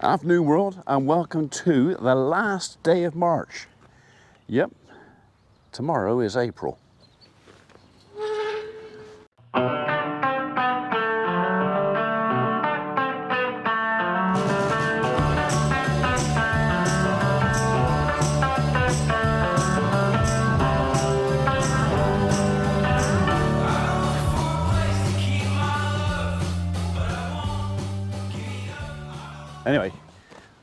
Afternoon world, and welcome to the last day of March. Yep, tomorrow is April. Anyway,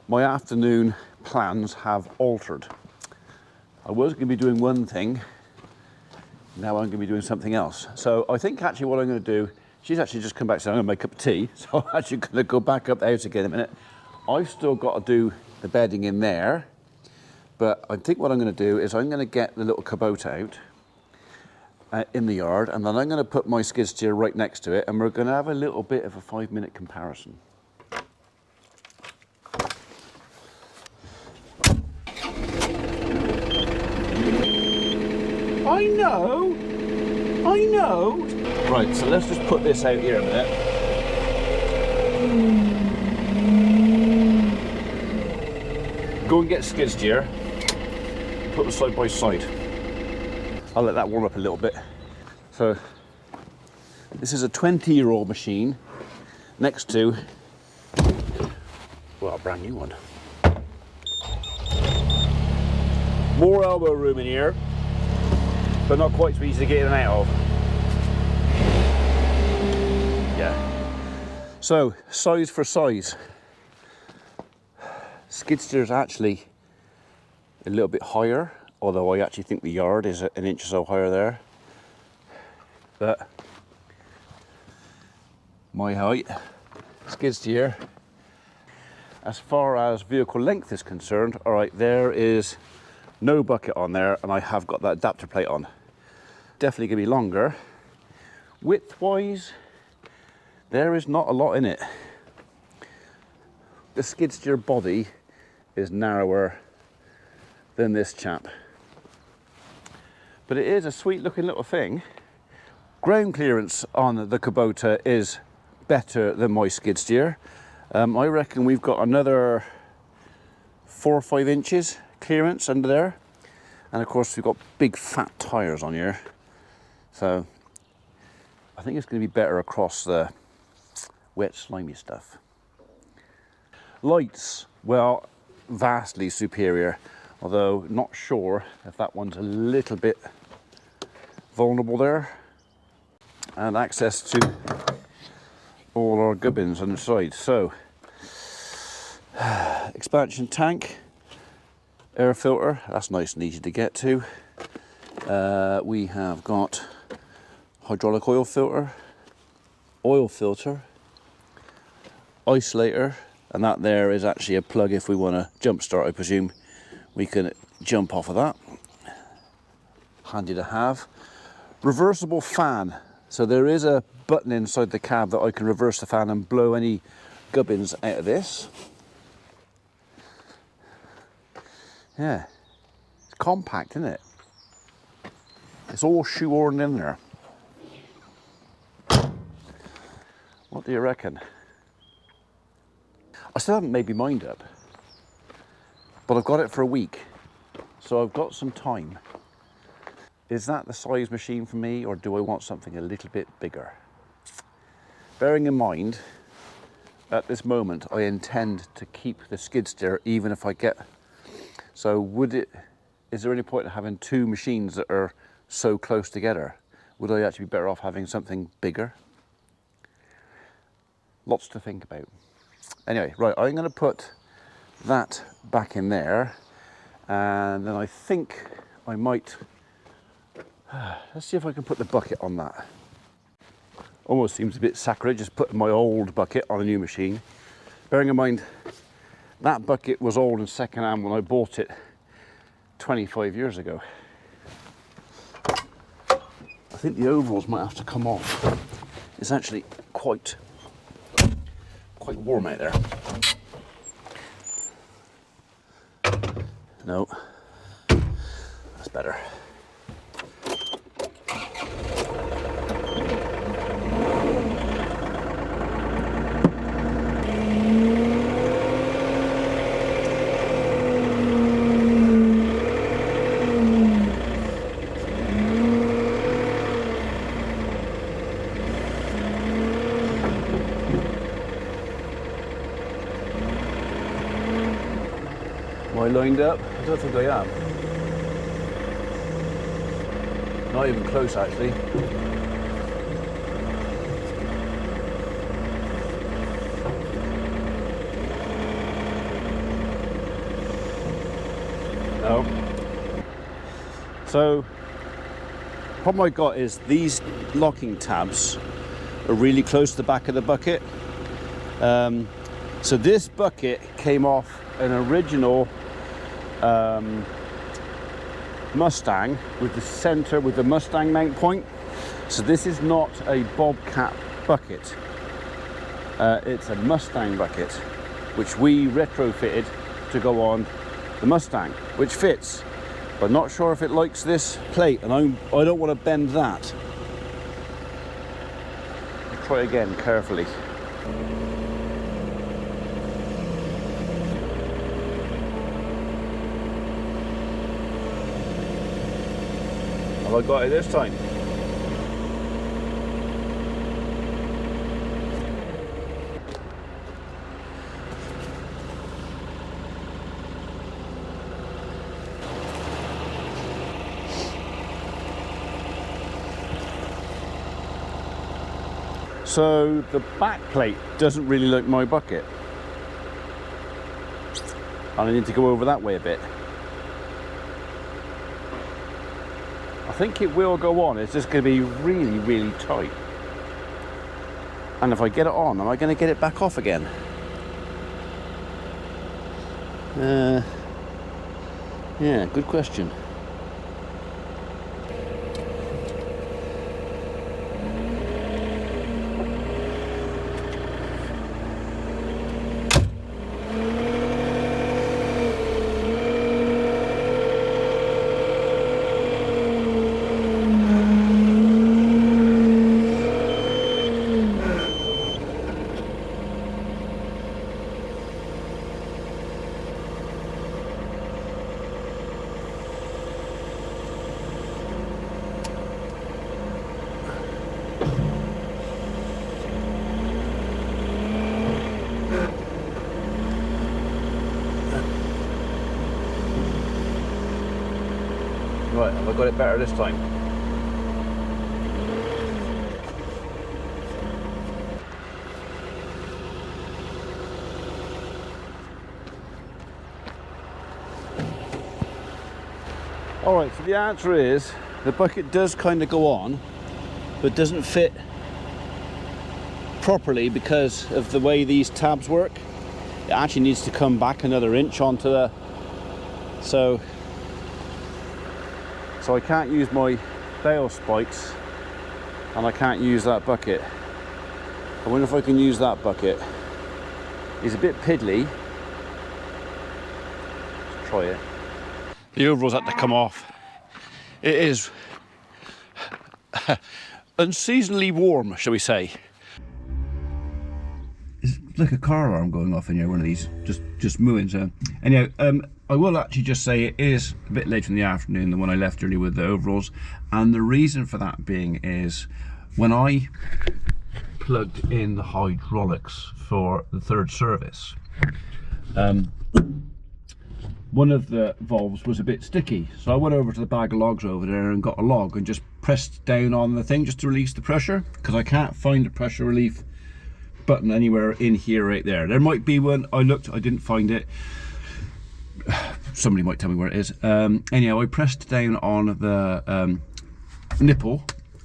my afternoon plans have altered. I was going to be doing one thing, now I'm going to be doing something else. So I think actually what I'm going to do, she's actually just come back saying I'm going to make a cup of tea, so I'm actually going to go back up the house again in a minute. I've still got to do the bedding in there, but I think what I'm going to do is I'm going to get the little Kubota out in the yard, and then I'm going to put my skid steer right next to it, and we're going to have a little bit of a 5-minute comparison. I know. Right, so let's just put this out here a minute. Go and get skid steer, put them side by side. I'll let that warm up a little bit. So, this is a 20-year-old machine next to, well, a brand new one. More elbow room in here, but not quite so easy to get in and out of. Yeah. So, size for size. Skid steer is actually a little bit higher, although I actually think the yard is an inch or so higher there. But my height, skid steer, as far as vehicle length is concerned, all right, there is no bucket on there, and I have got that adapter plate on. Definitely gonna be longer. Width-wise, there is not a lot in it. The skid steer body is narrower than this chap, but it is a sweet looking little thing. Ground clearance on the Kubota is better than my skid steer. I reckon we've got another 4 or 5 inches clearance under there, and of course we've got big fat tires on here, so I think it's going to be better across the wet slimy stuff. Lights, well, vastly superior, although not sure if that one's a little bit vulnerable there. And access to all our gubbins on the side. So, expansion tank, air filter, that's nice and easy to get to. We have got hydraulic oil filter, isolator, and that there is actually a plug if we want to jump start. I presume we can jump off of that. Handy to have. Reversible fan. So there is a button inside the cab that I can reverse the fan and blow any gubbins out of this. Yeah, it's compact, isn't it? It's all shoehorned in there. What do you reckon? I still haven't made my mind up, but I've got it for a week, so I've got some time. Is that the size machine for me, or do I want something a little bit bigger? Bearing in mind, at this moment, I intend to keep the skid steer even if I get... So is there any point in having 2 machines that are so close together? Would I actually be better off having something bigger? Lots to think about. Anyway, right, I'm going to put that back in there, and then I think I might... Let's see if I can put the bucket on that. Almost seems a bit sacrilegious putting my old bucket on a new machine. Bearing in mind, that bucket was old and second hand when I bought it 25 years ago. I think the overalls might have to come off. It's actually quite warm out there. No, that's better. Am I lined up? I don't think I am. Not even close, actually. No. So, the problem I got is these locking tabs are really close to the back of the bucket. So this bucket came off an original Mustang with the Mustang mount point. So this is not a Bobcat bucket. It's a Mustang bucket, which we retrofitted to go on the Mustang, which fits. But not sure if it likes this plate, and I don't want to bend that. I'll try again carefully. Have I got it this time? So the back plate doesn't really like my bucket, and I need to go over that way a bit. I think it will go on, it's just going to be really, really tight. And if I get it on, am I going to get it back off again? Yeah, good question. Right, have I got it better this time? Alright, so the answer is the bucket does kind of go on, but doesn't fit properly because of the way these tabs work. It actually needs to come back another inch onto the... So I can't use my bale spikes, and I can't use that bucket. I wonder if I can use that bucket. It's a bit piddly. Let's try it. The overalls had to come off. It is unseasonably warm, shall we say. It's like a car alarm going off in here, one of these, just moving. So anyhow, I will actually just say it is a bit later in the afternoon than when I left early with the overalls, and the reason for that being is when I plugged in the hydraulics for the third service, one of the valves was a bit sticky, so I went over to the bag of logs over there and got a log and just pressed down on the thing just to release the pressure, because I can't find a pressure relief button anywhere in here. Right there might be one. I looked, I didn't find it. Somebody might tell me where it is. Anyhow, I pressed down on the nipple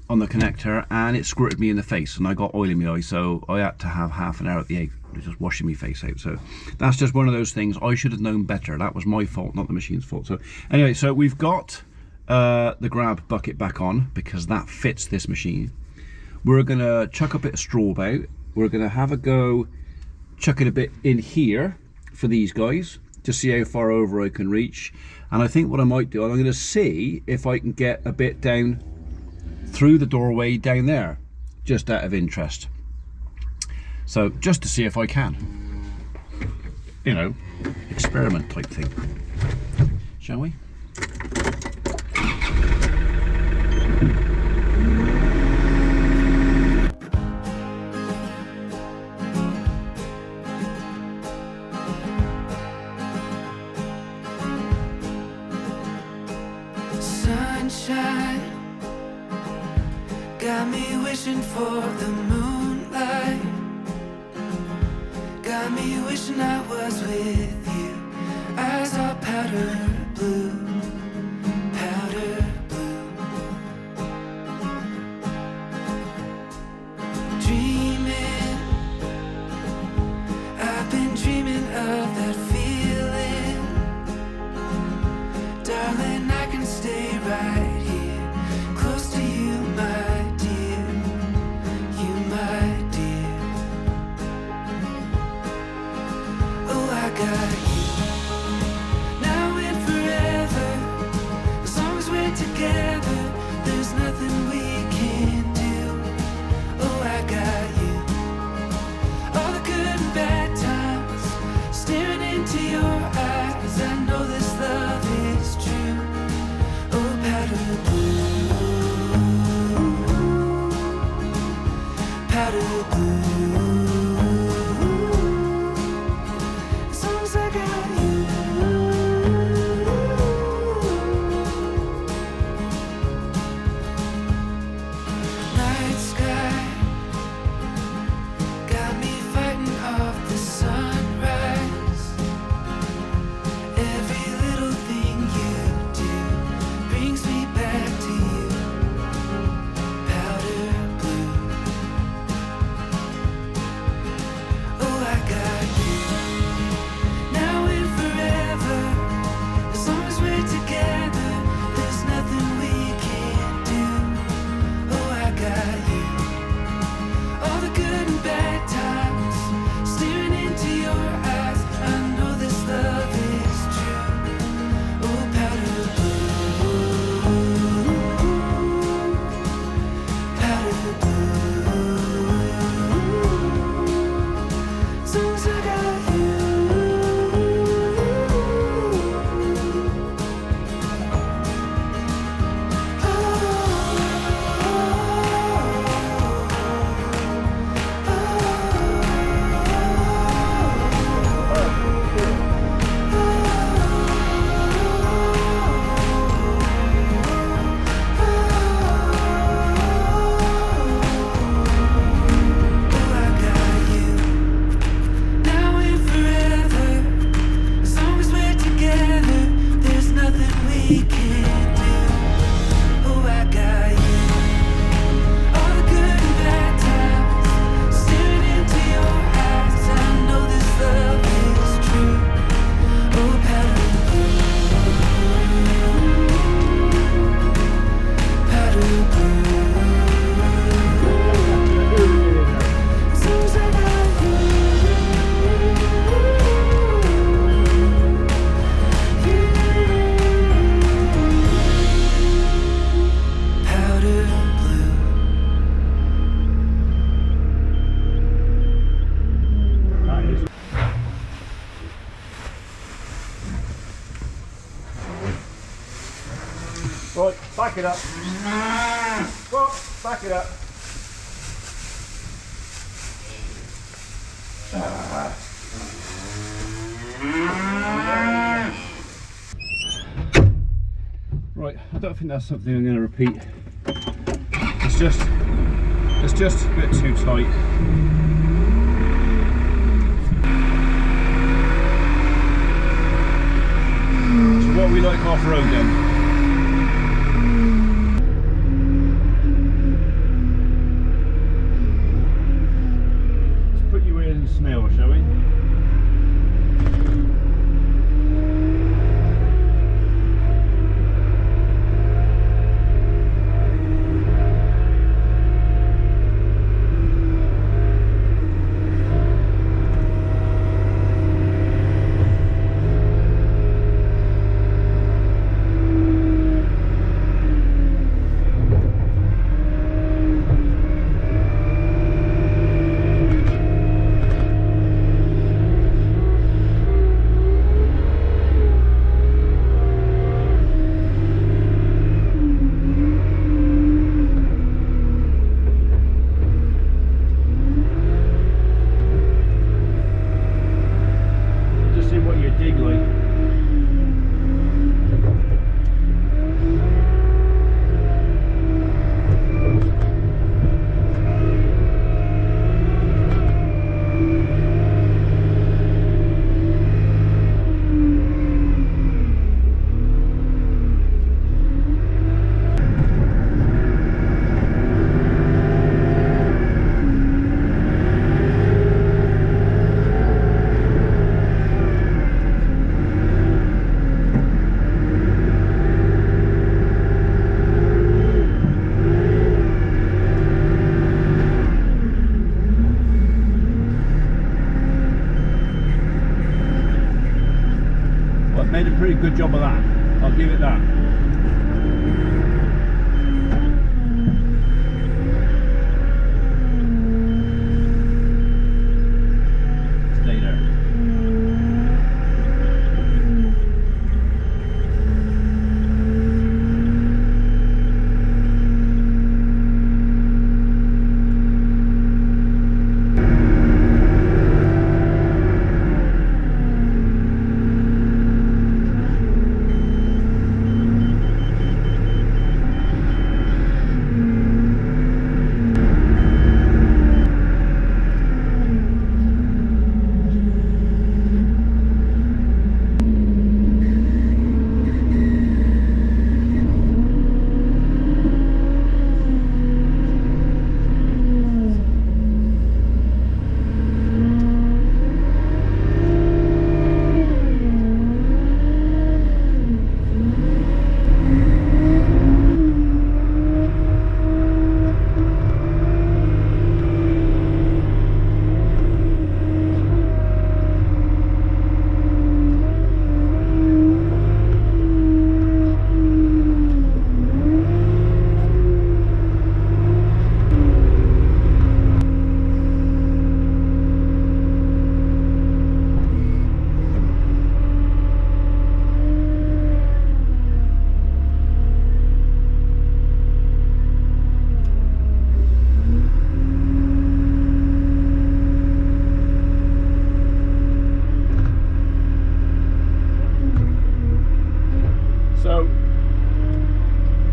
on the connector and it squirted me in the face, and I got oil in my eye, so I had to have half an hour at the egg just washing my face out. So that's just one of those things. I should have known better. That was my fault, not the machine's fault. So anyway, so we've got the grab bucket back on because that fits this machine. We're gonna chuck a bit of straw about. We're gonna have a go chucking a bit in here for these guys to see how far over I can reach. And I think what I might do, I'm going to see if I can get a bit down through the doorway down there, just out of interest. So just to see if I can, you know, experiment type thing. Shall we? sunshine got me wishing for the moonlight, got me wishing I was with you. Eyes are powder blue, powder blue. Dreaming, I've been dreaming of that feeling. Darling, I can stay right here, close to you, my dear, you, my dear. Oh, I got you, now and forever. As long as we're together, there's nothing we can't do. Oh, I got you, all the good and bad times, staring into your eyes. I know this love is true. Oh, powder blue, powder blue. As long as I got you. Night sky got me fighting off the sunrise. Every little thing you do brings me back to you. Powder blue. Oh, I got you, now and forever. As long as we're together, there's nothing we can't do. Oh, I got you, all the good and bad times, staring into your eyes. I know this love is true. Oh, powder blue, powder blue. As long as I got you. Right, back it up. Well, back it up. Right, I don't think that's something I'm going to repeat. It's just a bit too tight. So what we like off-road then? Snail, shall we? made a pretty good job of that. I'll give it that. Stay there.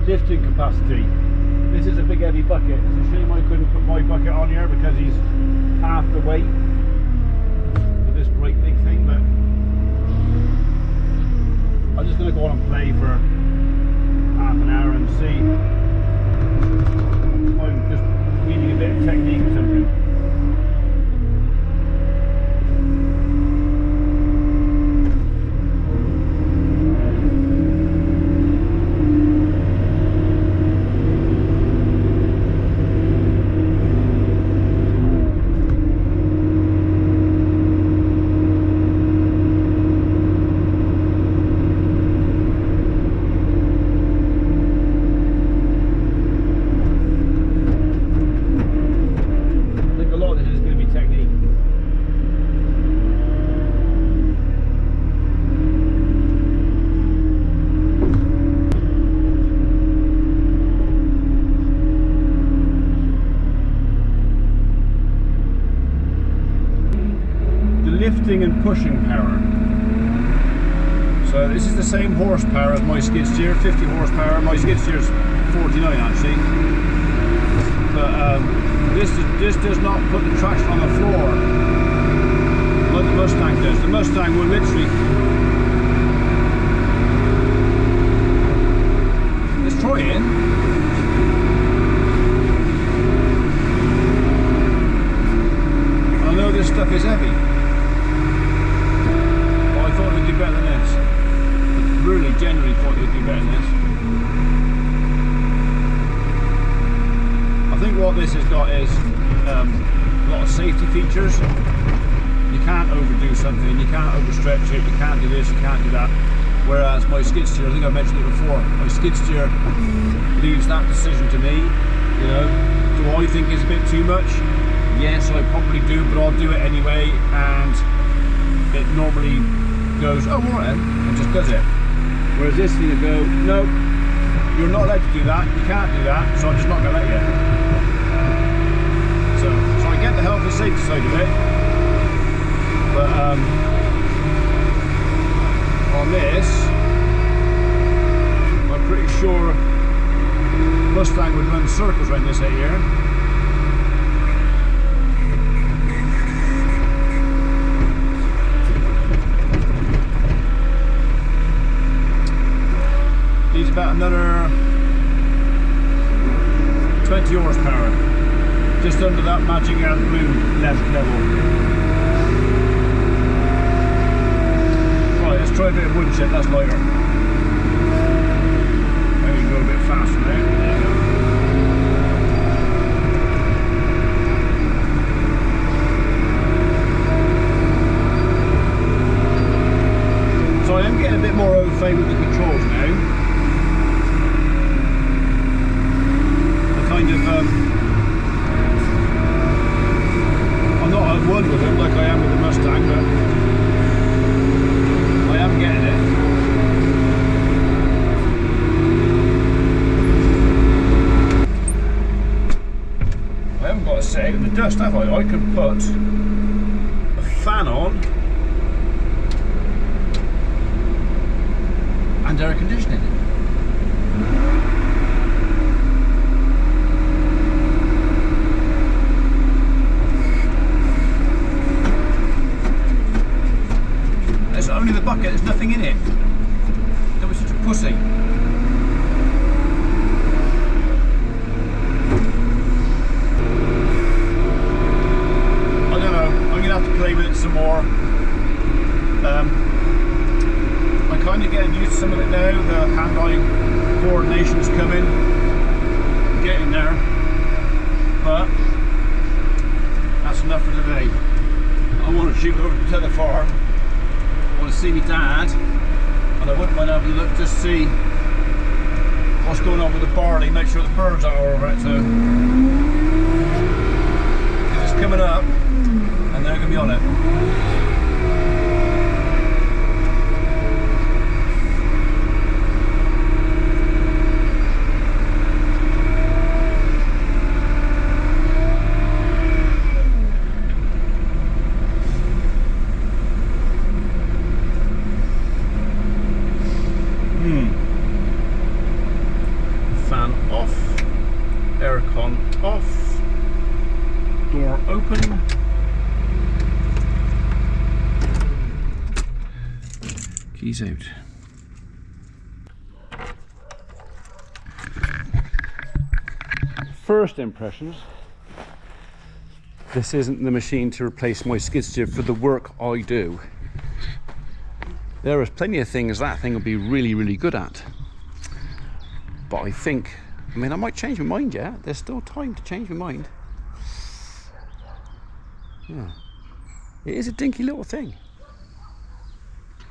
Lifting capacity. This is a big heavy bucket. It's a shame I couldn't put my bucket on here because he's half the weight of this great big thing, but I'm just going to go on and play for half an hour and see if I'm just needing a bit of technique or something. Lifting and pushing power. So this is the same horsepower as my skid steer, 50 horsepower. My skid steer is 49 actually. But this does not put the traction on the floor like the Mustang does. The Mustang will literally. Let's try it. I know this stuff is heavy. I thought it would do better than this. I really genuinely thought it would do better than this. I think what this has got is a lot of safety features. You can't overdo something, you can't overstretch it, you can't do this, you can't do that. Whereas my skid steer, I think I mentioned it before, my skid steer leaves that decision to me. You know, do I think it's a bit too much? Yes, I probably do, but I'll do it anyway, and it normally goes, oh right then, and just does it. Whereas this thing will go, no, you're not allowed to do that, you can't do that, so I'm just not going to let you. So I get the health and safety side of it, but on this, I'm pretty sure Mustang would run circles around this out here. Needs about another 20 horsepower, just under that magic air blue level. Right, let's try a bit of woodshed, that's lighter. Maybe go a bit faster there. There you go. So I am getting a bit more au fait with the controls now. I kind of, I'm not at one with them like I am with the Mustang, but I am getting it. I haven't got to set it in the dust, have I? I can put a fan on and air conditioning. It's only the bucket, there's nothing in it. Don't be such a pussy. I don't know, I'm going to have to play with it some more. I'm kind of getting used to some of it now. The hand-eye coordination's coming, getting there, but that's enough for today. I want to shoot over to the farm. I want to see my dad, and I wouldn't mind having a look just see what's going on with the barley, make sure the birds are all right. So it's coming up, and they're going to be on it. Fan off, aircon off, door open. Keys out. First impressions. This isn't the machine to replace my skid steer for the work I do. There is plenty of things that thing will be really, really good at. But I think, I mean, I might change my mind yet. There's still time to change my mind. Yeah. It is a dinky little thing.